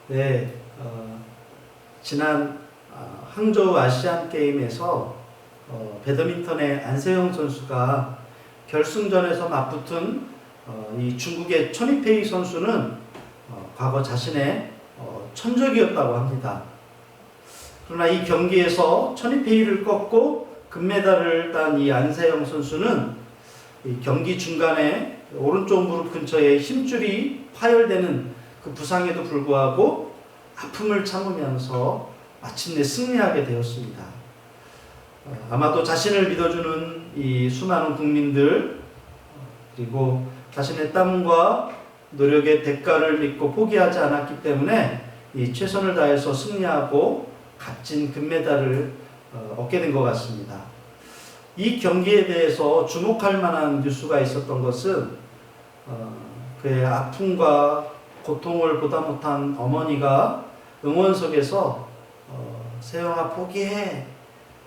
네, 지난 항저우 아시안 게임에서 배드민턴의 안세영 선수가 결승전에서 맞붙은 이 중국의 천이페이 선수는 과거 자신의 천적이었다고 합니다. 그러나 이 경기에서 천이페이를 꺾고 금메달을 딴 이 안세영 선수는 이 경기 중간에 오른쪽 무릎 근처에 힘줄이 파열되는 그 부상에도 불구하고 아픔을 참으면서 마침내 승리하게 되었습니다. 아마도 자신을 믿어주는 이 수많은 국민들, 그리고 자신의 땀과 노력의 대가를 믿고 포기하지 않았기 때문에 이 최선을 다해서 승리하고 값진 금메달을 얻게 된 것 같습니다. 이 경기에 대해서 주목할 만한 뉴스가 있었던 것은 그의 아픔과 고통을 보다 못한 어머니가 응원석에서 세영아 포기해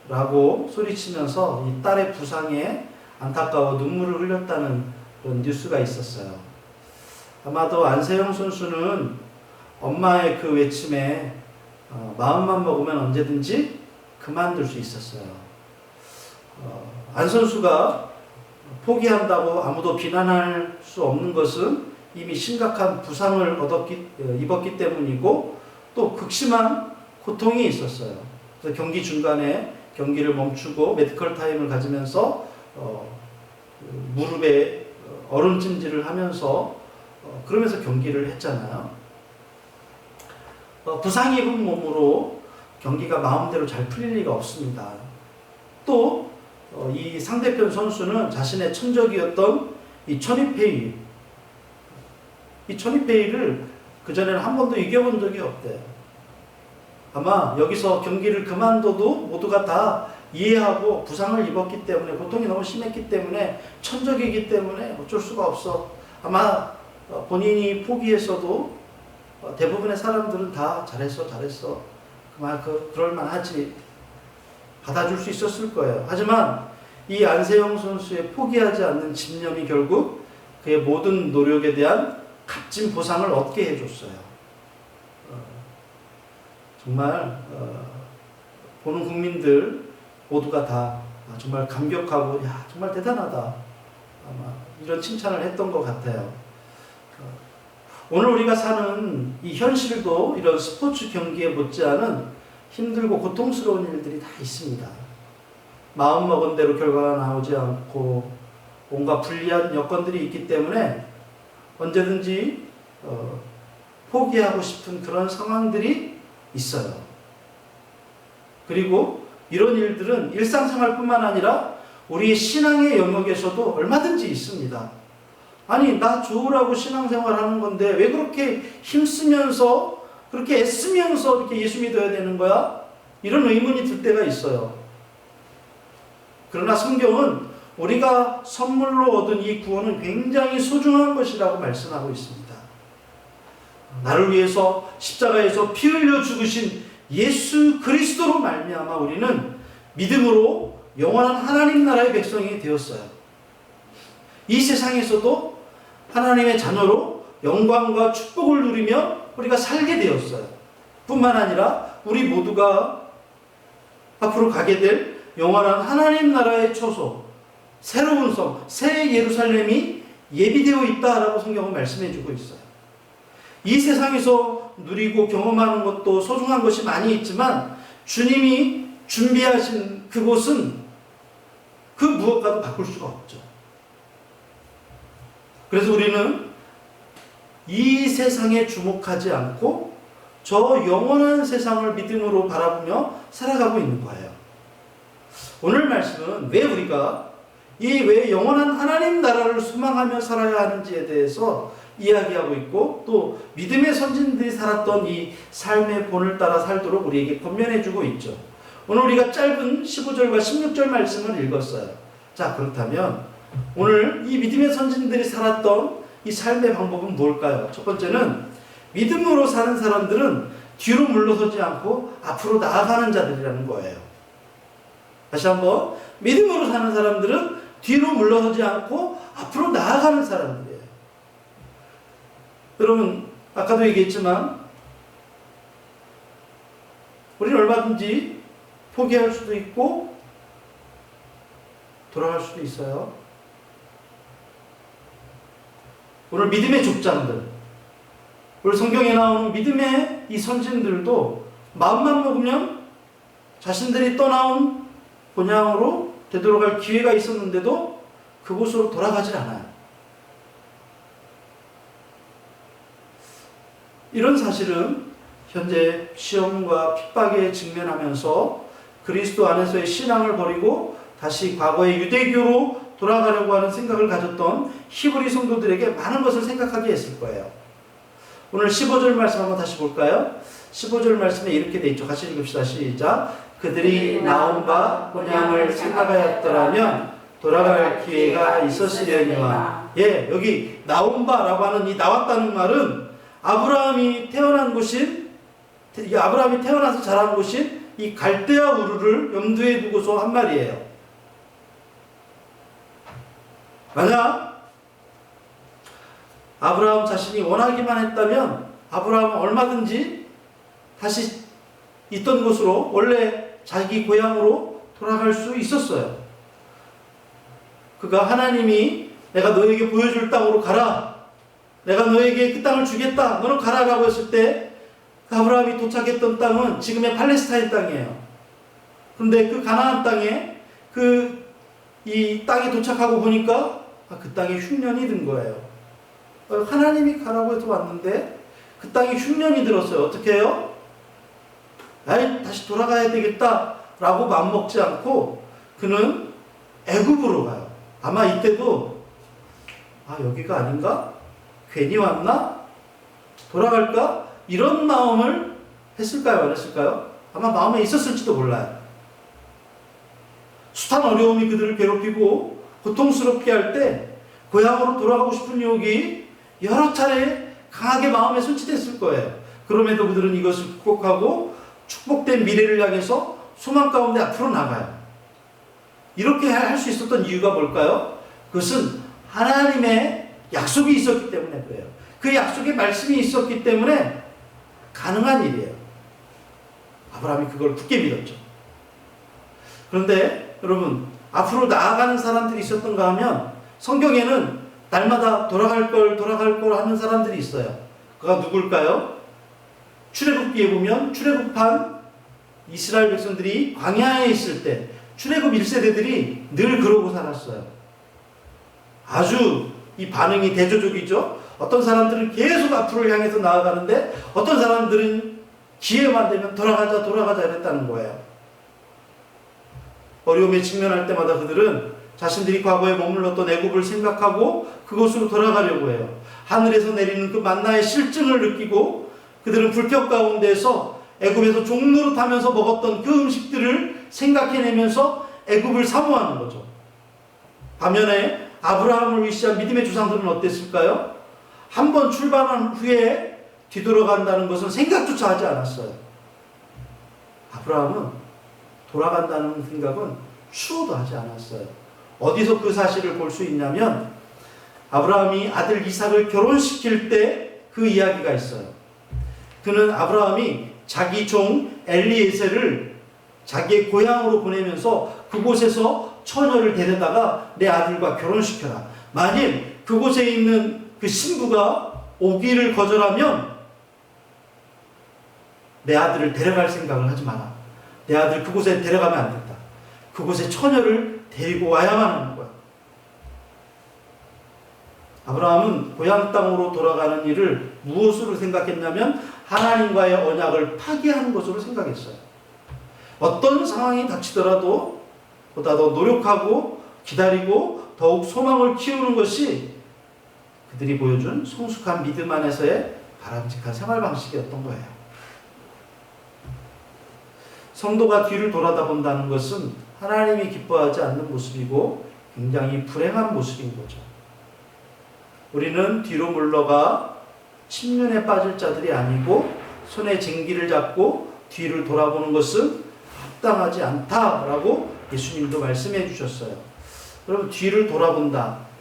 라고 소리치면서 이 딸의 부상에 안타까워 눈물을 흘렸다는 그런 뉴스가 있었어요. 아마도 안세영 선수는 엄마의 그 외침에 마음만 먹으면 언제든지 그만둘 수 있었어요. 안 선수가 포기한다고 아무도 비난할 수 없는 것은 이미 심각한 부상을 입었기 때문이고 또 극심한 고통이 있었어요. 그래서 경기 중간에 경기를 멈추고 메디컬 타임을 가지면서 무릎에 얼음찜질을 하면서 그러면서 경기를 했잖아요. 부상 입은 몸으로 경기가 마음대로 잘 풀릴 리가 없습니다. 또 이 상대편 선수는 자신의 천적이었던 이 천이페이를 그전에는 한 번도 이겨본 적이 없대요. 아마 여기서 경기를 그만둬도 모두가 다 이해하고 부상을 입었기 때문에 고통이 너무 심했기 때문에 천적이기 때문에 어쩔 수가 없어. 아마 본인이 포기했어도 대부분의 사람들은 다 잘했어 그럴만하지 받아줄 수 있었을 거예요. 하지만 이 안세영 선수의 포기하지 않는 집념이 결국 그의 모든 노력에 대한 값진 보상을 얻게 해줬어요. 정말 보는 국민들 모두가 다 정말 감격하고 야 정말 대단하다 아마 이런 칭찬을 했던 것 같아요. 오늘 우리가 사는 이 현실도 이런 스포츠 경기에 못지않은 힘들고 고통스러운 일들이 다 있습니다. 마음먹은 대로 결과가 나오지 않고 온갖 불리한 여건들이 있기 때문에 언제든지 포기하고 싶은 그런 상황들이 있어요. 그리고 이런 일들은 일상생활뿐만 아니라 우리의 신앙의 영역에서도 얼마든지 있습니다. 아니 나 좋으라고 신앙생활 하는 건데 왜 그렇게 힘쓰면서 그렇게 애쓰면서 이렇게 예수 믿어야 되는 거야? 이런 의문이 들 때가 있어요. 그러나 성경은 우리가 선물로 얻은 이 구원은 굉장히 소중한 것이라고 말씀하고 있습니다. 나를 위해서 십자가에서 피 흘려 죽으신 예수 그리스도로 말미암아 우리는 믿음으로 영원한 하나님 나라의 백성이 되었어요. 이 세상에서도 하나님의 자녀로 영광과 축복을 누리며 우리가 살게 되었어요. 뿐만 아니라 우리 모두가 앞으로 가게 될 영원한 하나님 나라의 초소, 새로운 성, 새 예루살렘이 예비되어 있다라고 성경은 말씀해 주고 있어요. 이 세상에서 누리고 경험하는 것도 소중한 것이 많이 있지만 주님이 준비하신 그곳은 그 무엇과도 바꿀 수가 없죠. 그래서 우리는 이 세상에 주목하지 않고 저 영원한 세상을 믿음으로 바라보며 살아가고 있는 거예요. 오늘 말씀은 왜 우리가 왜 영원한 하나님 나라를 소망하며 살아야 하는지에 대해서 이야기하고 있고 또 믿음의 선진들이 살았던 이 삶의 본을 따라 살도록 우리에게 권면해주고 있죠. 오늘 우리가 짧은 15절과 16절 말씀을 읽었어요. 자, 그렇다면 오늘 이 믿음의 선진들이 살았던 이 삶의 방법은 뭘까요? 첫 번째는 믿음으로 사는 사람들은 뒤로 물러서지 않고 앞으로 나아가는 자들이라는 거예요. 다시 한번 믿음으로 사는 사람들은 뒤로 물러서지 않고 앞으로 나아가는 사람들이에요. 여러분 아까도 얘기했지만 우리는 얼마든지 포기할 수도 있고 돌아갈 수도 있어요. 오늘 믿음의 족장들, 오늘 성경에 나오는 믿음의 이 선진들도 마음만 먹으면 자신들이 떠나온 본향으로 되돌아갈 기회가 있었는데도 그곳으로 돌아가질 않아요. 이런 사실은 현재 시험과 핍박에 직면하면서 그리스도 안에서의 신앙을 버리고 다시 과거의 유대교로 돌아가려고 하는 생각을 가졌던 히브리 성도들에게 많은 것을 생각하게 했을 거예요. 오늘 15절 말씀 한번 다시 볼까요? 15절 말씀에 이렇게 돼 있죠. 같이 읽읍시다. 시작. 그들이 나온 바 본향을 생각하였더라면 돌아갈 기회가 있었으려니와. 예, 여기 나온 바라고 하는 이 나왔다는 말은 아브라함이 태어난 곳인, 아브라함이 태어나서 자란 곳인 이 갈대아 우르를 염두에 두고서 한 말이에요. 만약 아브라함 자신이 원하기만 했다면 아브라함은 얼마든지 다시 있던 곳으로, 원래 자기 고향으로 돌아갈 수 있었어요. 그가 하나님이 내가 너에게 보여줄 땅으로 가라, 내가 너에게 그 땅을 주겠다, 너는 가라라고 했을 때 그 아브라함이 도착했던 땅은 지금의 팔레스타인 땅이에요. 그런데 그 가나안 땅에 이 땅에 도착하고 보니까 그 땅에 흉년이 든 거예요. 하나님이 가라고 해서 왔는데 그 땅에 흉년이 들었어요. 어떻게 해요? 다시 돌아가야 되겠다라고 맘먹지 않고 그는 애굽으로 가요. 아마 이때도 여기가 아닌가? 괜히 왔나? 돌아갈까? 이런 마음을 했을까요? 안 했을까요? 아마 마음에 있었을지도 몰라요. 숱한 어려움이 그들을 괴롭히고 고통스럽게 할 때 고향으로 돌아가고 싶은 유혹이 여러 차례 강하게 마음에 손짓했을 거예요. 그럼에도 그들은 이것을 극복하고 축복된 미래를 향해서 소망 가운데 앞으로 나가요. 이렇게 할 수 있었던 이유가 뭘까요? 그것은 하나님의 약속이 있었기 때문에 그래요. 그 약속의 말씀이 있었기 때문에 가능한 일이에요. 아브라함이 그걸 굳게 믿었죠. 그런데 여러분, 앞으로 나아가는 사람들이 있었던가 하면 성경에는 날마다 돌아갈 걸 하는 사람들이 있어요. 그가 누굴까요? 출애굽기에 보면 출애굽한 이스라엘 백성들이 광야에 있을 때 출애굽 1세대들이 늘 그러고 살았어요. 아주 이 반응이 대조적이죠. 어떤 사람들은 계속 앞으로 향해서 나아가는데 어떤 사람들은 기회만 되면 돌아가자 이랬다는 거예요. 어려움에 직면할 때마다 그들은 자신들이 과거에 머물렀던 애굽을 생각하고 그곳으로 돌아가려고 해요. 하늘에서 내리는 그 만나의 실증을 느끼고 그들은 불평 가운데서 애굽에서 종노릇하면서 먹었던 그 음식들을 생각해내면서 애굽을 사모하는 거죠. 반면에 아브라함을 위시한 믿음의 조상들은 어땠을까요? 한번 출발한 후에 뒤돌아간다는 것은 생각조차 하지 않았어요. 아브라함은 돌아간다는 생각은 추호도 하지 않았어요. 어디서 그 사실을 볼 수 있냐면 아브라함이 아들 이삭을 결혼시킬 때 그 이야기가 있어요. 그는 아브라함이 자기 종 엘리에셀을 자기의 고향으로 보내면서 그곳에서 처녀를 데려다가 내 아들과 결혼시켜라. 만일 그곳에 있는 그 신부가 오기를 거절하면 내 아들을 데려갈 생각을 하지 마라. 내 아들 그곳에 데려가면 안 된다. 그곳에 처녀를 데리고 와야만 하는 거야. 아브라함은 고향 땅으로 돌아가는 일을 무엇으로 생각했냐면 하나님과의 언약을 파기하는 것으로 생각했어요. 어떤 상황이 닥치더라도 보다 더 노력하고 기다리고 더욱 소망을 키우는 것이 그들이 보여준 성숙한 믿음 안에서의 바람직한 생활 방식이었던 거예요. 성도가 뒤를 돌아다본다는 것은 하나님이 기뻐하지 않는 모습이고 굉장히 불행한 모습인 거죠. 우리는 뒤로 물러가 침륜에 빠질 자들이 아니고 손에 쟁기를 잡고 뒤를 돌아보는 것은 합당하지 않다라고 예수님도 말씀해 주셨어요. 여러분, 뒤를 돌아본다.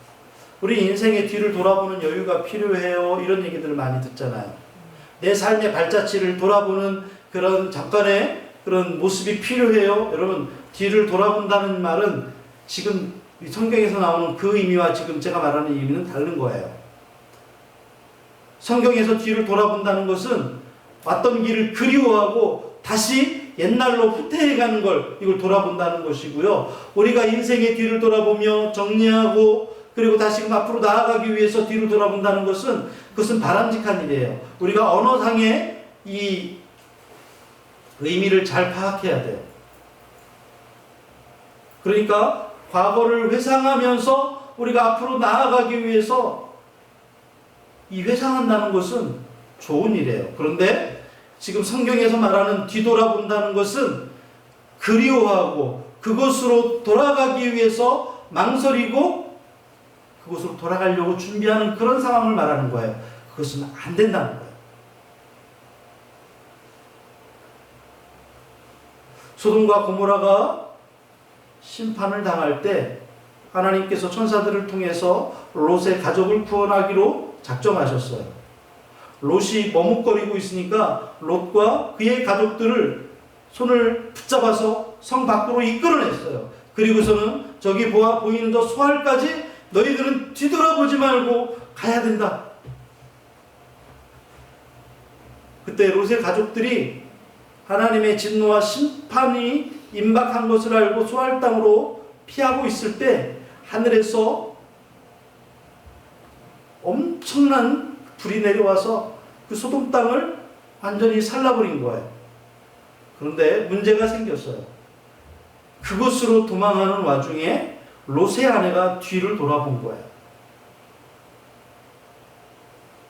우리 인생에 뒤를 돌아보는 여유가 필요해요. 이런 얘기들을 많이 듣잖아요. 내 삶의 발자취를 돌아보는 그런 잠깐의 그런 모습이 필요해요. 여러분, 뒤를 돌아본다는 말은 지금 성경에서 나오는 그 의미와 지금 제가 말하는 의미는 다른 거예요. 성경에서 뒤를 돌아본다는 것은 왔던 길을 그리워하고 다시 옛날로 후퇴해가는 걸, 이걸 돌아본다는 것이고요. 우리가 인생의 뒤를 돌아보며 정리하고 그리고 다시금 앞으로 나아가기 위해서 뒤를 돌아본다는 것은, 그것은 바람직한 일이에요. 우리가 언어상의 이 의미를 잘 파악해야 돼요. 그러니까 과거를 회상하면서 우리가 앞으로 나아가기 위해서 이 회상한다는 것은 좋은 일이에요. 그런데 지금 성경에서 말하는 뒤돌아본다는 것은 그리워하고 그것으로 돌아가기 위해서 망설이고 그것으로 돌아가려고 준비하는 그런 상황을 말하는 거예요. 그것은 안 된다는 거예요. 소돔과 고모라가 심판을 당할 때 하나님께서 천사들을 통해서 롯의 가족을 구원하기로 작정하셨어요. 롯이 머뭇거리고 있으니까 롯과 그의 가족들을 손을 붙잡아서 성 밖으로 이끌어냈어요. 그리고서는 저기 보이는 저 소알까지 너희들은 뒤돌아보지 말고 가야 된다. 그때 롯의 가족들이 하나님의 진노와 심판이 임박한 것을 알고 소알 땅으로 피하고 있을 때 하늘에서 엄청난 불이 내려와서 그 소돔 땅을 완전히 살라버린 거예요. 그런데 문제가 생겼어요. 그곳으로 도망하는 와중에 롯의 아내가 뒤를 돌아본 거예요.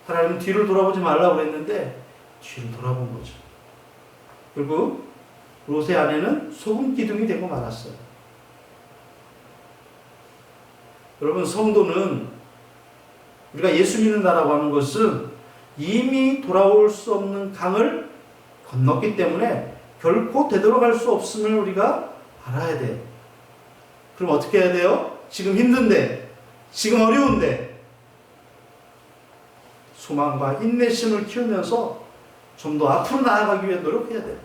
하나님은 뒤를 돌아보지 말라고 그랬는데 뒤를 돌아본 거죠. 그리고 롯의 아내는 소금 기둥이 되고 말았어요. 여러분, 성도는 우리가 예수 믿는다라고 하는 것은 이미 돌아올 수 없는 강을 건넜기 때문에 결코 되돌아갈 수 없음을 우리가 알아야 돼요. 그럼 어떻게 해야 돼요? 지금 힘든데, 지금 어려운데 소망과 인내심을 키우면서 좀 더 앞으로 나아가기 위해 노력해야 돼요.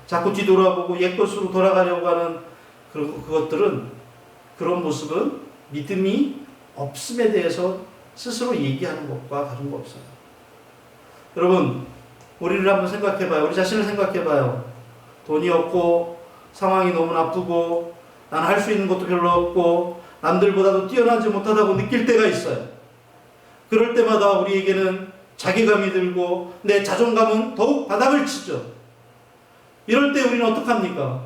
자꾸 뒤돌아보고 옛것으로 돌아가려고 하는 그것들은, 그런 모습은 믿음이 없음에 대해서 스스로 얘기하는 것과 다른 거 없어요. 여러분, 우리를 한번 생각해봐요. 우리 자신을 생각해봐요. 돈이 없고 상황이 너무 나쁘고 난 할 수 있는 것도 별로 없고 남들보다도 뛰어나지 못하다고 느낄 때가 있어요. 그럴 때마다 우리에게는 자괴감이 들고 내 자존감은 더욱 바닥을 치죠. 이럴 때 우리는 어떡합니까?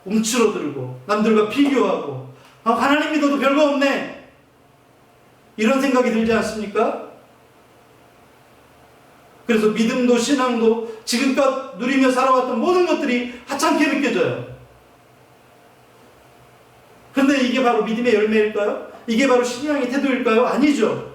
움츠러들고 남들과 비교하고 하나님 믿어도 별거 없네, 이런 생각이 들지 않습니까? 그래서 믿음도 신앙도 지금껏 누리며 살아왔던 모든 것들이 하찮게 느껴져요. 그런데 이게 바로 믿음의 열매일까요? 이게 바로 신앙의 태도일까요? 아니죠.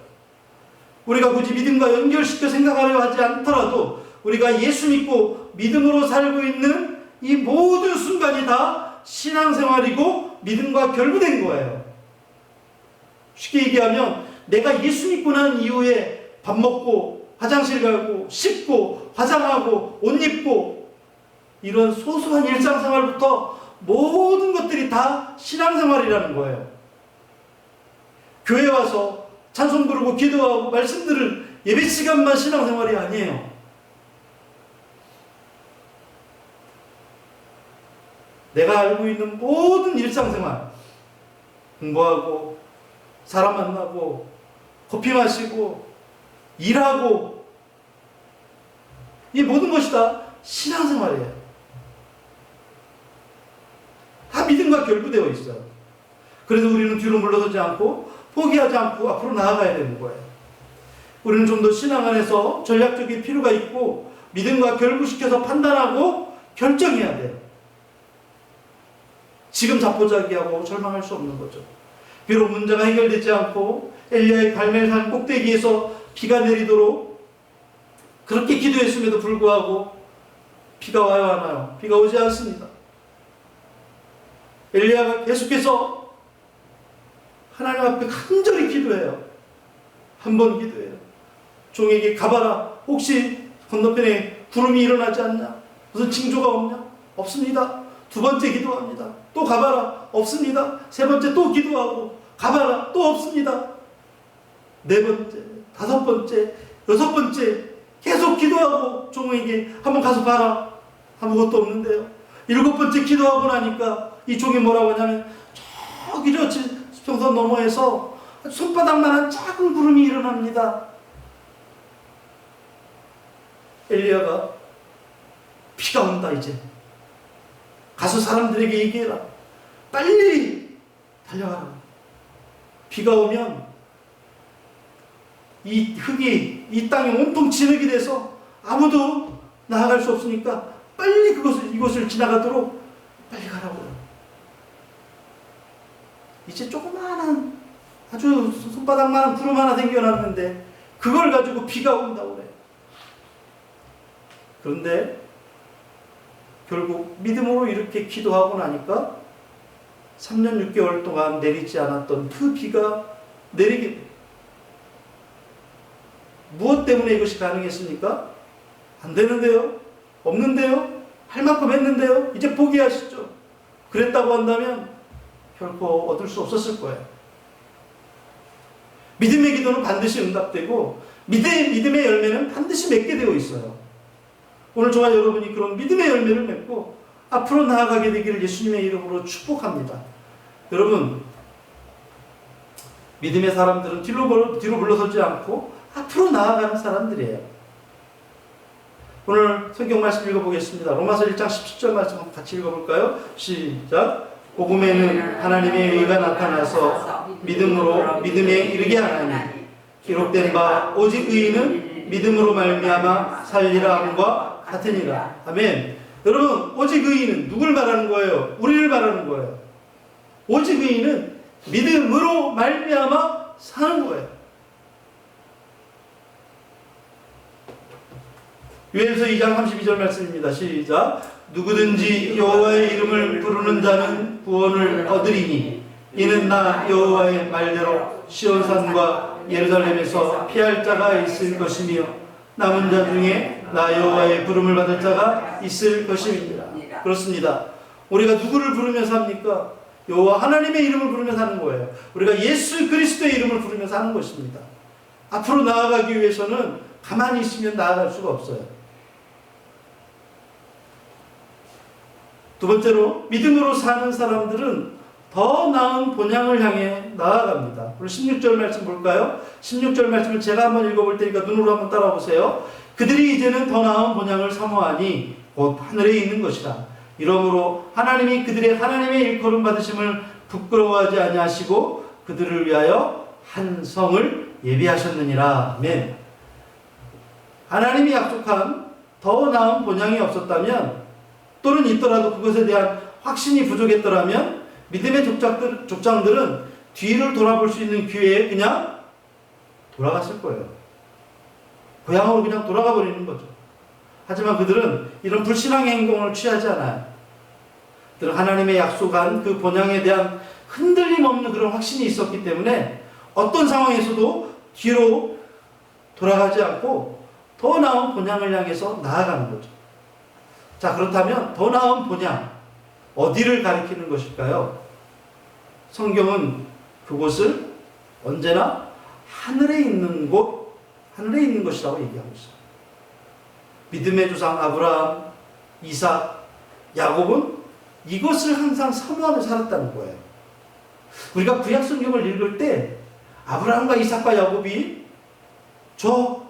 우리가 굳이 믿음과 연결시켜 생각하려 하지 않더라도 우리가 예수 믿고 믿음으로 살고 있는 이 모든 순간이 다 신앙생활이고 믿음과 결부된 거예요. 쉽게 얘기하면 내가 예수 믿고 난 이후에 밥 먹고 화장실 가고 씻고 화장하고 옷 입고 이런 소소한 일상생활부터 모든 것들이 다 신앙생활이라는 거예요. 교회 와서 찬송 부르고 기도하고 말씀 들을 예배 시간만 신앙생활이 아니에요. 내가 알고 있는 모든 일상생활, 공부하고 사람 만나고 커피 마시고 일하고, 이 모든 것이 다 신앙생활이에요. 다 믿음과 결부되어 있어요. 그래서 우리는 뒤로 물러서지 않고 포기하지 않고 앞으로 나아가야 되는 거예요. 우리는 좀 더 신앙 안에서 전략적인 필요가 있고 믿음과 결부시켜서 판단하고 결정해야 돼요. 지금 자포자기하고 절망할 수 없는 거죠. 비록 문제가 해결되지 않고 엘리야의 갈멜산 꼭대기에서 비가 내리도록 그렇게 기도했음에도 불구하고 비가 와요, 안 와요? 비가 오지 않습니다. 엘리야가 계속해서 하나님 앞에 간절히 기도해요. 한 번 기도해요. 종에게 가봐라. 혹시 건너편에 구름이 일어나지 않냐? 무슨 징조가 없냐? 없습니다. 두 번째 기도합니다. 또 가봐라. 없습니다. 세 번째 또 기도하고 가봐라. 또 없습니다. 네 번째, 다섯 번째, 여섯 번째 계속 기도하고 종에게 한번 가서 봐라. 아무것도 없는데요. 일곱 번째 기도하고 나니까 이 종이 뭐라고 하냐면 저기 저 수평선 너머에서 손바닥만한 작은 구름이 일어납니다. 엘리야가 비가 온다 이제. 가서 사람들에게 얘기해라. 빨리 달려가라. 비가 오면 이 흙이 이 땅에 온통 진흙이 돼서 아무도 나아갈 수 없으니까 빨리 이곳을 지나가도록 빨리 가라고요. 이제 조그마한 아주 손바닥만한 구름 하나 생겨났는데 그걸 가지고 비가 온다고 그래요. 그런데 결국 믿음으로 이렇게 기도하고 나니까 3년 6개월 동안 내리지 않았던 그 비가 내리게 돼요. 무엇 때문에 이것이 가능했습니까? 안 되는데요? 없는데요? 할 만큼 했는데요? 이제 포기하시죠. 그랬다고 한다면 결코 얻을 수 없었을 거예요. 믿음의 기도는 반드시 응답되고 믿음의 열매는 반드시 맺게 되어 있어요. 오늘 저와 여러분이 그런 믿음의 열매를 맺고 앞으로 나아가게 되기를 예수님의 이름으로 축복합니다. 여러분, 믿음의 사람들은 뒤로 물러서지 않고 앞으로 나아가는 사람들이에요. 오늘 성경 말씀 읽어보겠습니다. 로마서 1장 17절 말씀 같이 읽어볼까요? 시작. 복음에는 하나님의 의가 나타나서 믿음으로 믿음에 이르게 하나니 기록된 바 오직 의인은 믿음으로 말미암아 살리라 함과 같으니라. 아멘. 여러분, 오직 의인은 누굴 말하는 거예요? 우리를 말하는 거예요. 오직 의인은 믿음으로 말미암아 사는 거예요. 요엘서 2장 32절 말씀입니다. 시작. 누구든지 여호와의 이름을 부르는 자는 구원을 얻으리니 이는 나 여호와의 말대로 시온산과 예루살렘에서 피할 자가 있을 것이며 남은 자 중에 나 여호와의 부름을 받을 자가 있을 것입니다. 그렇습니다. 우리가 누구를 부르며 삽니까? 여호와 하나님의 이름을 부르며 사는 거예요. 우리가 예수 그리스도의 이름을 부르며 사는 것입니다. 앞으로 나아가기 위해서는 가만히 있으면 나아갈 수가 없어요. 두 번째로 믿음으로 사는 사람들은 더 나은 본향을 향해 나아갑니다. 우리 16절 말씀 볼까요? 16절 말씀을 제가 한번 읽어볼 테니까 눈으로 한번 따라 보세요. 그들이 이제는 더 나은 본향을 사모하니 곧 하늘에 있는 것이라. 이러므로 하나님이 그들의 하나님의 일컬음 받으심을 부끄러워하지 아니하시고 그들을 위하여 한 성을 예비하셨느니라. 아멘. 하나님이 약속한 더 나은 본향이 없었다면 또는 있더라도 그것에 대한 확신이 부족했더라면 믿음의 족장들은 뒤를 돌아볼 수 있는 기회에 그냥 돌아갔을 거예요. 고향으로 그냥 돌아가 버리는 거죠. 하지만 그들은 이런 불신앙의 행동을 취하지 않아요. 그들은 하나님의 약속한 그 본향에 대한 흔들림 없는 그런 확신이 있었기 때문에 어떤 상황에서도 뒤로 돌아가지 않고 더 나은 본향을 향해서 나아가는 거죠. 자, 그렇다면 더 나은 본향, 어디를 가리키는 것일까요? 성경은 그곳을 언제나 하늘에 있는 곳, 하늘에 있는 것이라고 얘기하고 있어요. 믿음의 조상 아브라함, 이삭, 야곱은 이것을 항상 사모하며 살았다는 거예요. 우리가 구약 성경을 읽을 때 아브라함과 이삭과 야곱이 저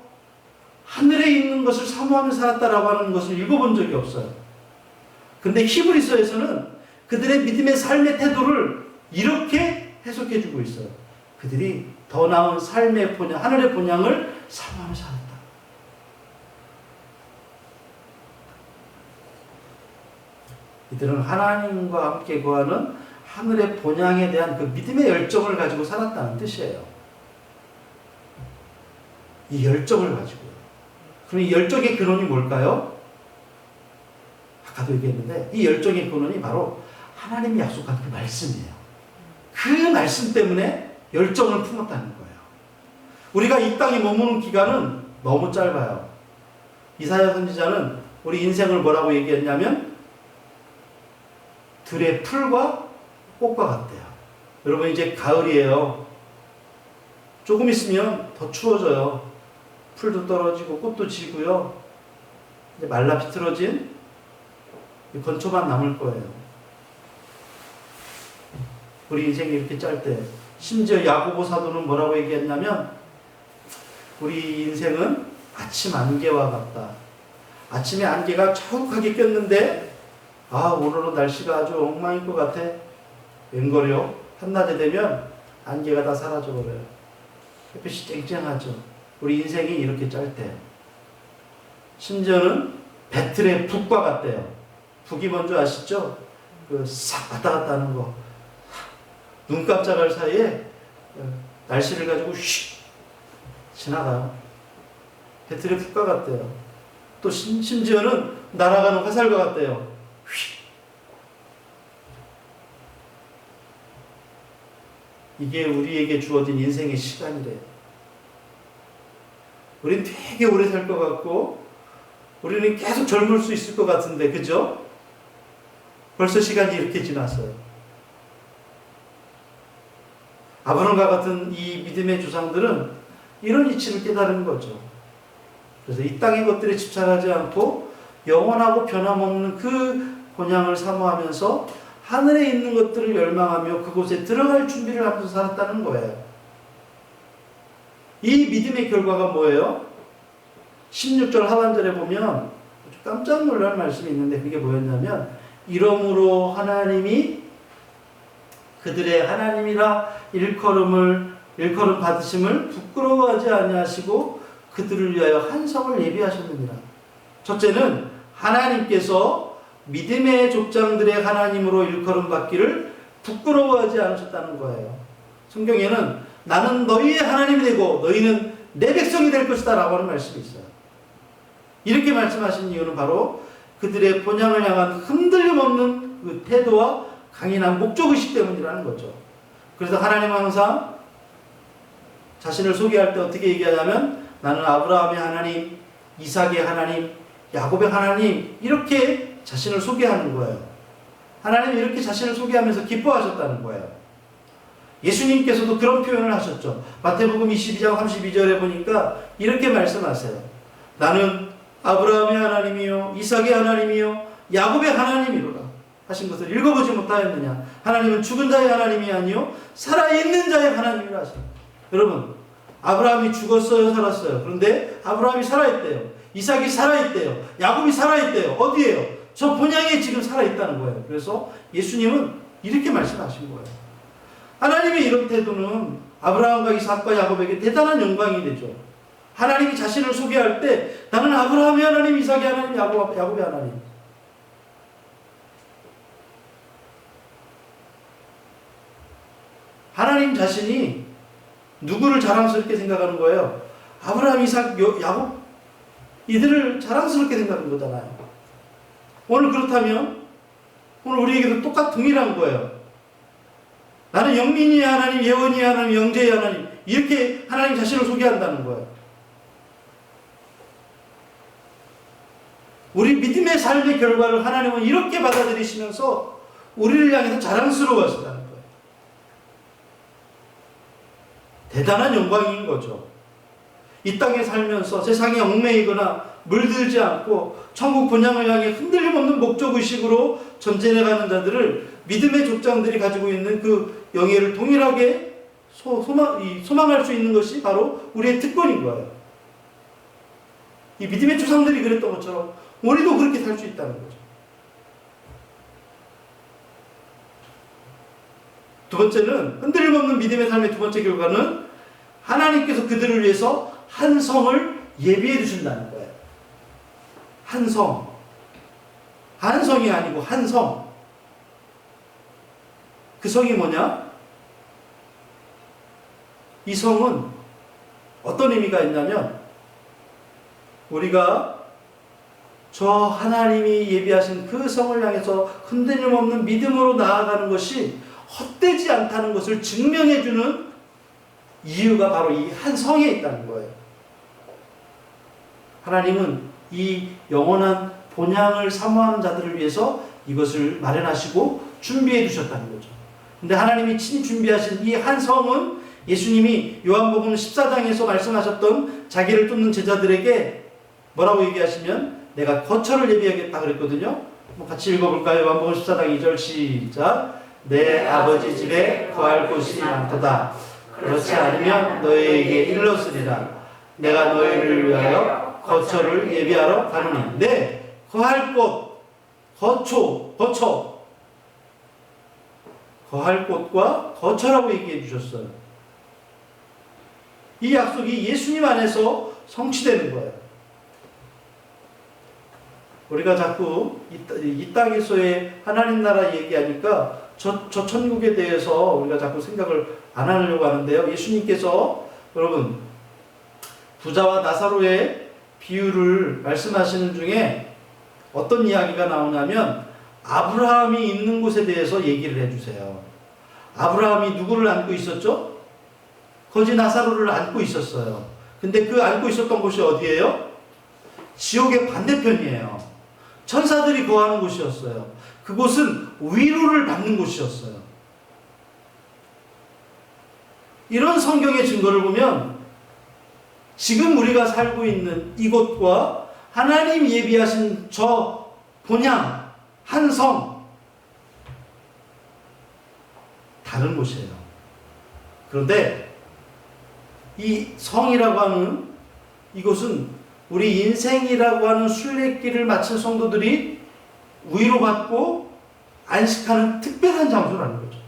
하늘에 있는 것을 사모하며 살았다라고 하는 것을 읽어본 적이 없어요. 근데 히브리서에서는 그들의 믿음의 삶의 태도를 이렇게 해석해 주고 있어요. 그들이 더 나은 삶의 본향, 하늘의 본향을 사모하며 살았다. 이들은 하나님과 함께 거하는 하늘의 본향에 대한 그 믿음의 열정을 가지고 살았다는 뜻이에요. 이 열정을 가지고요. 그럼 이 열정의 근원이 뭘까요? 아까도 얘기했는데 이 열정의 근원이 바로 하나님이 약속한 그 말씀이에요. 그 말씀 때문에 열정을 품었다는 거예요. 우리가 이 땅에 머무는 기간은 너무 짧아요. 이사야 선지자는 우리 인생을 뭐라고 얘기했냐면 들의 풀과 꽃과 같대요. 여러분 이제 가을이에요. 조금 있으면 더 추워져요. 풀도 떨어지고 꽃도 지고요. 이제 말라 비틀어진 건초만 남을 거예요. 우리 인생이 이렇게 짧대. 심지어 야고보 사도는 뭐라고 얘기했냐면 우리 인생은 아침 안개와 같다. 아침에 안개가 자욱하게 꼈는데 오늘은 날씨가 아주 엉망일 것 같아. 웬걸요? 한낮에 되면 안개가 다 사라져버려요. 햇빛이 쨍쨍하죠. 우리 인생이 이렇게 짧대요. 심지어는 배틀의 북과 같대요. 북이 뭔지 아시죠? 그 싹 왔다 갔다 하는 거. 눈 깜짝할 사이에 날씨를 가지고 휙 지나가요. 배틀의 북과 같대요. 또 심지어는 날아가는 화살과 같대요. 휙. 이게 우리에게 주어진 인생의 시간이래요. 우린 되게 오래 살 것 같고 우리는 계속 젊을 수 있을 것 같은데 그죠? 벌써 시간이 이렇게 지났어요. 아브라함과 같은 이 믿음의 조상들은 이런 이치를 깨달은 거죠. 그래서 이 땅의 것들에 집착하지 않고 영원하고 변함없는 그 본향을 사모하면서 하늘에 있는 것들을 열망하며 그곳에 들어갈 준비를 하면서 살았다는 거예요. 이 믿음의 결과가 뭐예요? 16절 하반절에 보면 깜짝 놀랄 말씀이 있는데 그게 뭐였냐면 이러므로 하나님이 그들의 하나님이라 일컬음 받으심을 부끄러워하지 아니하시고 그들을 위하여 한 성을 예비하셨느니라. 첫째는 하나님께서 믿음의 족장들의 하나님으로 일컬음 받기를 부끄러워하지 않으셨다는 거예요. 성경에는 나는 너희의 하나님이 되고 너희는 내 백성이 될 것이다 라고 하는 말씀이 있어요. 이렇게 말씀하신 이유는 바로 그들의 본향을 향한 흔들림 없는 그 태도와 강인한 목적의식 때문이라는 거죠. 그래서 하나님은 항상 자신을 소개할 때 어떻게 얘기하냐면 나는 아브라함의 하나님, 이삭의 하나님, 야곱의 하나님 이렇게 자신을 소개하는 거예요. 하나님이 이렇게 자신을 소개하면서 기뻐하셨다는 거예요. 예수님께서도 그런 표현을 하셨죠. 마태복음 22장 32절에 보니까 이렇게 말씀하세요. 나는 아브라함의 하나님이요 이삭의 하나님이요 야곱의 하나님이로다 하신 것을 읽어보지 못하였느냐. 하나님은 죽은 자의 하나님이 아니요 살아있는 자의 하나님이라 하십니다. 여러분 아브라함이 죽었어요 살았어요? 그런데 아브라함이 살아있대요. 이삭이 살아있대요. 야곱이 살아있대요. 어디에요? 저 본향에 지금 살아있다는 거예요. 그래서 예수님은 이렇게 말씀하신 거예요. 하나님의 이런 태도는 아브라함과 이삭과 야곱에게 대단한 영광이 되죠. 하나님이 자신을 소개할 때 나는 아브라함의 하나님, 이삭의 하나님, 야곱의 하나님. 하나님 자신이 누구를 자랑스럽게 생각하는 거예요? 아브라함, 이삭, 야곱 이들을 자랑스럽게 생각하는 거잖아요. 오늘 그렇다면 오늘 우리에게도 동일한 거예요. 나는 영민이의 하나님, 예언이의 하나님, 영재의 하나님 이렇게 하나님 자신을 소개한다는 거예요. 우리 믿음의 삶의 결과를 하나님은 이렇게 받아들이시면서 우리를 향해서 자랑스러워하시다는 거예요. 대단한 영광인 거죠. 이 땅에 살면서 세상에 얽매이거나 물들지 않고 천국 본향을 향해 흔들림 없는 목적의식으로 전진해가는 자들을 믿음의 족장들이 가지고 있는 그 영예를 동일하게 소망할 수 있는 것이 바로 우리의 특권인 거예요. 이 믿음의 조상들이 그랬던 것처럼 우리도 그렇게 살 수 있다는 거죠. 두 번째는 흔들림 없는 믿음의 삶의 두 번째 결과는 하나님께서 그들을 위해서 한 성을 예비해 두신다는 거예요. 한 성. 한 성이 아니고 한 성. 그 성이 뭐냐? 이 성은 어떤 의미가 있냐면 우리가 저 하나님이 예비하신 그 성을 향해서 흔들림 없는 믿음으로 나아가는 것이 헛되지 않다는 것을 증명해주는 이유가 바로 이 한 성에 있다는 거예요. 하나님은 이 영원한 본향을 사모하는 자들을 위해서 이것을 마련하시고 준비해 두셨다는 거죠. 근데 하나님이 친히 준비하신 이 한 성은 예수님이 요한복음 14장에서 말씀하셨던 자기를 쫓는 제자들에게 뭐라고 얘기하시면 내가 거처를 예비하겠다 그랬거든요. 같이 읽어볼까요? 요한복음 14장 2절 시작. 내 아버지 집에 거할 곳이 많도다. 그렇지 않으면 너희에게 일렀으리라. 내가 너희를 위하여 거처를 예비하러 가노니. 네, 거할 곳, 거처. 거할 곳과 거처라고 얘기해 주셨어요. 이 약속이 예수님 안에서 성취되는 거예요. 우리가 자꾸 이 땅에서의 하나님 나라 얘기하니까 저 천국에 대해서 우리가 자꾸 생각을 안 하려고 하는데요. 예수님께서 여러분 부자와 나사로의 비유를 말씀하시는 중에 어떤 이야기가 나오냐면 아브라함이 있는 곳에 대해서 얘기를 해주세요. 아브라함이 누구를 안고 있었죠? 거지 나사로를 안고 있었어요. 근데 그 안고 있었던 곳이 어디예요? 지옥의 반대편이에요. 천사들이 거하는 곳이었어요. 그곳은 위로를 받는 곳이었어요. 이런 성경의 증거를 보면 지금 우리가 살고 있는 이곳과 하나님 예비하신 저 본향, 한 성, 다른 곳이에요. 그런데 이 성이라고 하는 이곳은 우리 인생이라고 하는 순례길을 마친 성도들이 위로받고 안식하는 특별한 장소라는 거죠.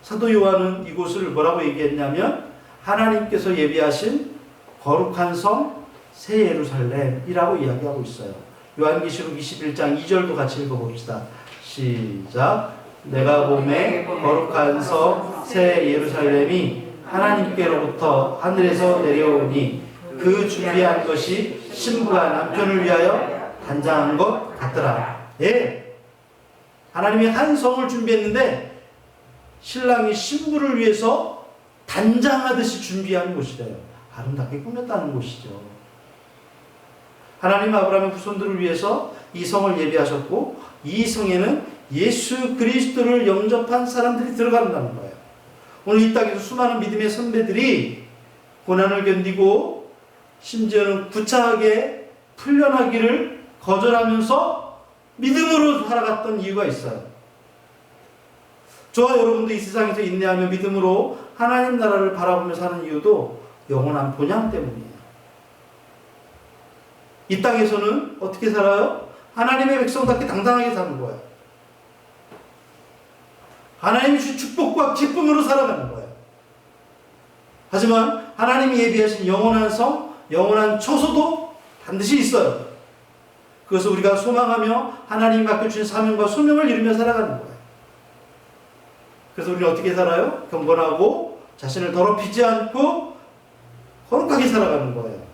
사도 요한은 이곳을 뭐라고 얘기했냐면 하나님께서 예비하신 거룩한 성 새 예루살렘이라고 이야기하고 있어요. 요한계시록 21장 2절도 같이 읽어봅시다. 시작. 내가 보매 거룩한 성 새 예루살렘이 하나님께로부터 하늘에서 내려오니 그 준비한 것이 신부가 남편을 위하여 단장한 것 같더라. 예. 하나님이 한 성을 준비했는데 신랑이 신부를 위해서 단장하듯이 준비한 곳이래요. 아름답게 꾸몄다는 곳이죠. 하나님 아브라함의 후손들을 위해서 이 성을 예비하셨고 이 성에는 예수 그리스도를 영접한 사람들이 들어간다는 거예요. 오늘 이 땅에서 수많은 믿음의 선배들이 고난을 견디고 심지어는 구차하게 풀려나기를 거절하면서 믿음으로 살아갔던 이유가 있어요. 저와 여러분도 이 세상에서 인내하며 믿음으로 하나님 나라를 바라보며 사는 이유도 영원한 본향 때문이에요. 이 땅에서는 어떻게 살아요? 하나님의 백성답게 당당하게 사는 거예요. 하나님이 주신 축복과 기쁨으로 살아가는 거예요. 하지만 하나님이 예비하신 영원한 성, 영원한 처소도 반드시 있어요. 그것을 우리가 소망하며 하나님이 맡겨주신 사명과 소명을 이루며 살아가는 거예요. 그래서 우리는 어떻게 살아요? 경건하고 자신을 더럽히지 않고 거룩하게 살아가는 거예요.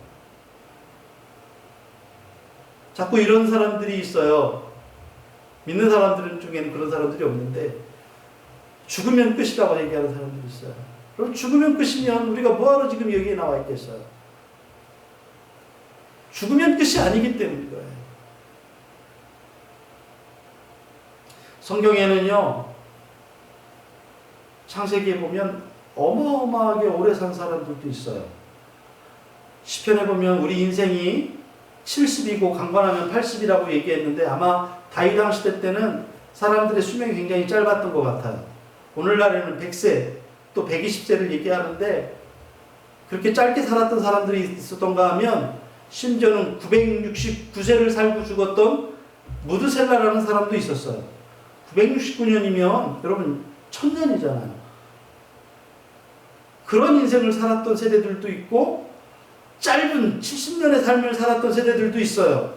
자꾸 이런 사람들이 있어요. 믿는 사람들 중에는 그런 사람들이 없는데 죽으면 끝이라고 얘기하는 사람들이 있어요. 그럼 죽으면 끝이면 우리가 뭐하러 지금 여기에 나와 있겠어요? 죽으면 끝이 아니기 때문인 거예요. 성경에는요, 창세기에 보면 어마어마하게 오래 산 사람들도 있어요. 시편에 보면 우리 인생이 70이고 강건하면 80이라고 얘기했는데 아마 다윗 왕 시대 때는 사람들의 수명이 굉장히 짧았던 것 같아요. 오늘날에는 100세 또 120세를 얘기하는데 그렇게 짧게 살았던 사람들이 있었던가 하면 심지어는 969세를 살고 죽었던 무드셀라라는 사람도 있었어요. 969년이면 여러분 1000년이잖아요. 그런 인생을 살았던 세대들도 있고 짧은 70년의 삶을 살았던 세대들도 있어요.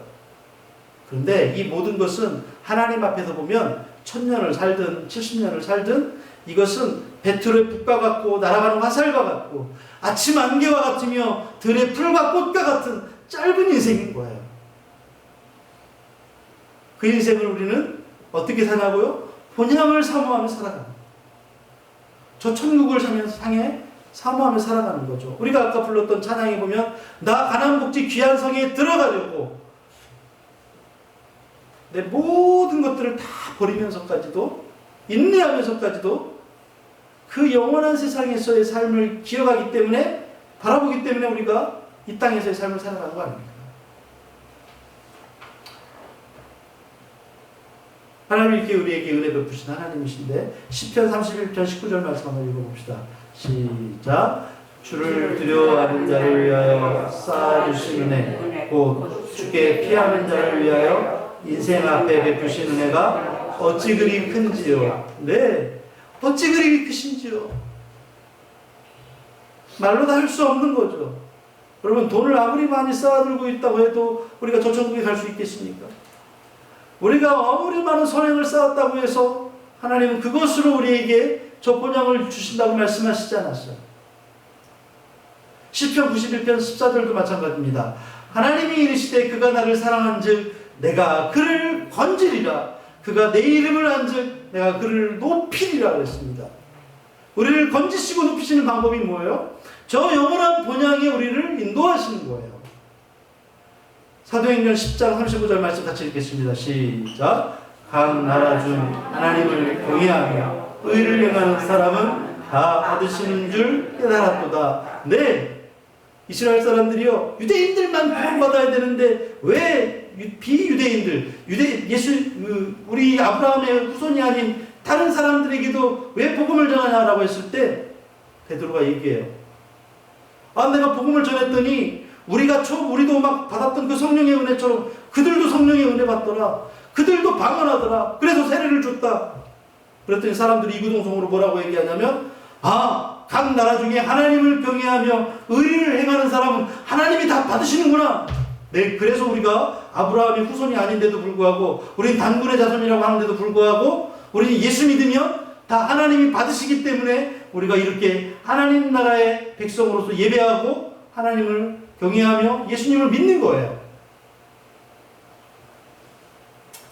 그런데 이 모든 것은 하나님 앞에서 보면 1000년을 살든 70년을 살든 이것은 배틀의 북과 같고 날아가는 화살과 같고 아침 안개와 같으며 들의 풀과 꽃과 같은 짧은 인생인 거예요. 그 인생을 우리는 어떻게 사냐고요? 본향을 사모하며 살아가는 거예요. 저 천국을 향해 사모하며 살아가는 거죠. 우리가 아까 불렀던 찬양에 보면 나 가난복지 귀한 성에 들어가려고 내 모든 것들을 다 버리면서까지도, 인내하면서까지도 그 영원한 세상에서의 삶을 기억하기 때문에, 바라보기 때문에 우리가 이 땅에서의 삶을 살아가는 거 아닙니까? 하나님 이렇게 우리에게 은혜 베푸신 하나님이신데, 시편 31편 19절 말씀 한번 읽어봅시다. 시작. 주를 두려워하는 자를 위하여 쌓아주신 은혜, 곧 주께 피하는 자를 위하여 인생 앞에 베푸신 은혜가 어찌 그리 큰지요. 네, 어찌 그리 크신지요. 말로 다 할 수 없는 거죠. 여러분, 돈을 아무리 많이 쌓아들고 있다고 해도 우리가 저 천국에 갈 수 있겠습니까? 우리가 아무리 많은 선행을 쌓았다고 해서 하나님은 그것으로 우리에게 저 본향을 주신다고 말씀하시지 않았어요. 시편 91편 14절도 마찬가지입니다. 하나님이 이르시되 그가 나를 사랑한즉 내가 그를 건지리라. 그가 내 이름을 한즉 내가 그를 높이리라 그랬습니다. 우리를 건지시고 높이시는 방법이 뭐예요? 저 영원한 본향에 우리를 인도하시는 거예요. 사도행전 10장 35절 말씀 같이 읽겠습니다. 시작. 각 나라 중 하나님을 경외하며 의를 행하는 사람은 다 받으시는 줄 깨달았도다. 네, 이스라엘 사람들이요, 유대인들만 구원받아야 되는데 왜 비유대인들, 우리 아브라함의 후손이 아닌 다른 사람들에게도 왜 복음을 전하냐라고 했을 때 베드로가 얘기해요. 내가 복음을 전했더니 우리도 막 받았던 그 성령의 은혜처럼 그들도 성령의 은혜 받더라. 그들도 방언하더라. 그래서 세례를 줬다. 그랬더니 사람들이 이구동성으로 뭐라고 얘기하냐면, 각 나라 중에 하나님을 경외하며 의를 행하는 사람은 하나님이 다 받으시는구나. 네, 그래서 우리가 아브라함의 후손이 아닌데도 불구하고, 우린 단군의 자손이라고 하는데도 불구하고, 우리는 예수 믿으면 다 하나님이 받으시기 때문에 우리가 이렇게 하나님 나라의 백성으로서 예배하고 하나님을 경외하며 예수님을 믿는 거예요.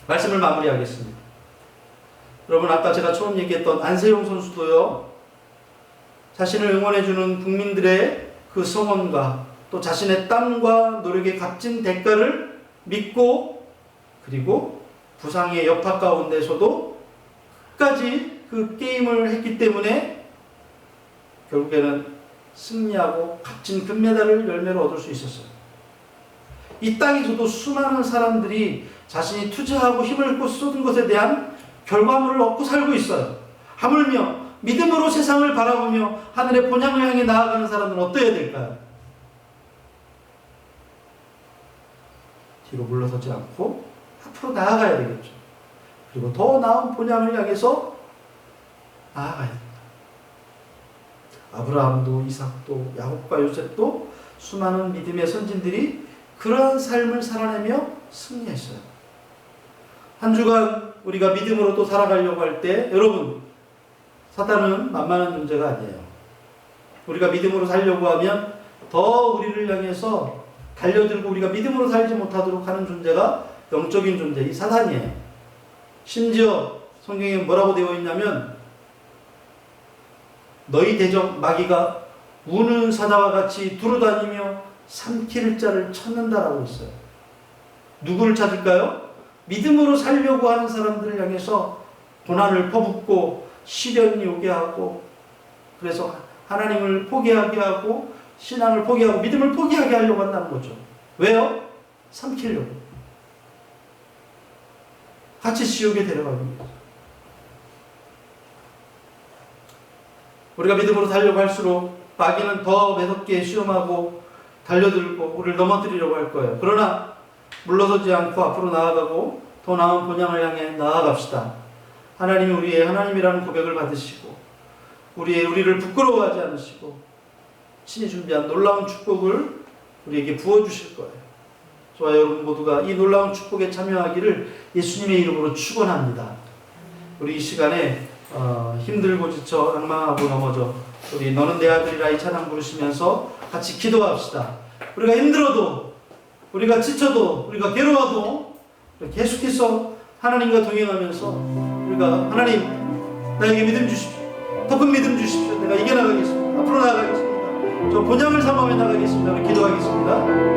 말씀을 마무리하겠습니다. 여러분, 아까 제가 처음 얘기했던 안세용 선수도요, 자신을 응원해주는 국민들의 그 성원과 또 자신의 땀과 노력의 값진 대가를 믿고, 그리고 부상의 여파 가운데서도 끝까지 그 게임을 했기 때문에 결국에는 승리하고 값진 금메달을 열매로 얻을 수 있었어요. 이 땅에서도 수많은 사람들이 자신이 투자하고 힘을 쏟은 것에 대한 결과물을 얻고 살고 있어요. 하물며 믿음으로 세상을 바라보며 하늘의 본향을 향해 나아가는 사람들은 어떠해야 될까요? 뒤로 물러서지 않고 앞으로 나아가야 되겠죠. 그리고 더 나은 본향을 향해서 나아가야 됩니다. 아브라함도 이삭도 야곱과 요셉도 수많은 믿음의 선진들이 그러한 삶을 살아내며 승리했어요. 한 주간 우리가 믿음으로 또 살아가려고 할 때, 여러분, 사단은 만만한 존재가 아니에요. 우리가 믿음으로 살려고 하면 더 우리를 향해서 달려들고 우리가 믿음으로 살지 못하도록 하는 존재가 영적인 존재, 이 사단이에요. 심지어 성경에 뭐라고 되어 있냐면, 너희 대적 마귀가 우는 사자와 같이 두루다니며 삼킬 자를 찾는다라고 있어요. 누구를 찾을까요? 믿음으로 살려고 하는 사람들을 향해서 고난을 퍼붓고 시련이 오게 하고, 그래서 하나님을 포기하게 하고 신앙을 포기하고 믿음을 포기하게 하려고 한다는 거죠. 왜요? 삼키려고. 같이 지옥에 데려가기 위해서. 우리가 믿음으로 살려고 할수록 마귀는 더 매섭게 시험하고 달려들고 우리를 넘어뜨리려고 할 거예요. 그러나 물러서지 않고 앞으로 나아가고 더 나은 본향을 향해 나아갑시다. 하나님이 우리의 하나님이라는 고백을 받으시고 우리를 부끄러워하지 않으시고 친히 준비한 놀라운 축복을 우리에게 부어주실 거예요. 저와 여러분 모두가 이 놀라운 축복에 참여하기를 예수님의 이름으로 축원합니다. 우리 이 시간에 힘들고 지쳐 낭망하고 넘어져 우리 너는 내 아들이라 이 찬양 부르시면서 같이 기도합시다. 우리가 힘들어도, 우리가 지쳐도, 우리가 괴로워도 계속해서 하나님과 동행하면서 우리가 하나님, 나에게 믿음 주십시오. 더 큰 믿음 주십시오. 내가 이겨나가겠습니다. 앞으로 나아가겠습니다. 저 본향을 삼아며 나가겠습니다. 우리 기도하겠습니다.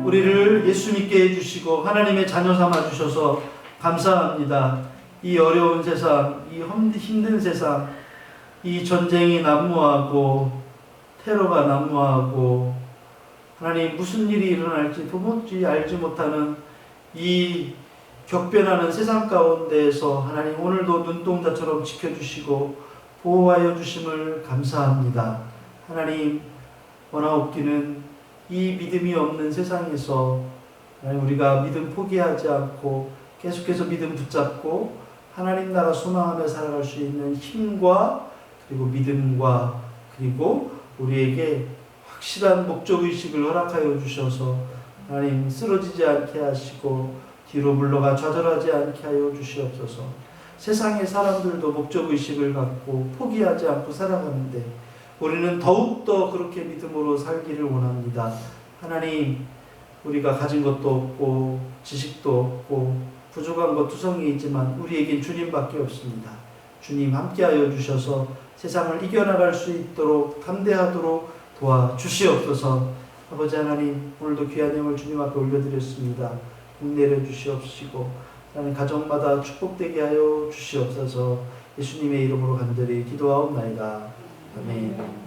우리를 예수 믿게 해주시고 하나님의 자녀 삼아 주셔서 감사합니다. 이 어려운 세상, 이 힘든 세상, 이 전쟁이 난무하고 테러가 난무하고 하나님 무슨 일이 일어날지 도무지 알지 못하는 이 격변하는 세상 가운데에서 하나님 오늘도 눈동자처럼 지켜주시고 보호하여 주심을 감사합니다. 하나님 원하옵기는 이 믿음이 없는 세상에서 하나님 우리가 믿음 포기하지 않고 계속해서 믿음 붙잡고 하나님 나라 소망하며 살아갈 수 있는 힘과 그리고 믿음과 그리고 우리에게 확실한 목적의식을 허락하여 주셔서 하나님 쓰러지지 않게 하시고 뒤로 물러가 좌절하지 않게 하여 주시옵소서. 세상의 사람들도 목적의식을 갖고 포기하지 않고 살아가는데 우리는 더욱더 그렇게 믿음으로 살기를 원합니다. 하나님 우리가 가진 것도 없고 지식도 없고 부족한 것 투성이 있지만 우리에겐 주님밖에 없습니다. 주님 함께하여 주셔서 세상을 이겨나갈 수 있도록 담대하도록 도와주시옵소서. 아버지 하나님 오늘도 귀한 영을 주님 앞에 올려드렸습니다. 복 내려주시옵시고 하나님 가정마다 축복되게 하여 주시옵소서. 예수님의 이름으로 간절히 기도하옵나이다. 아멘.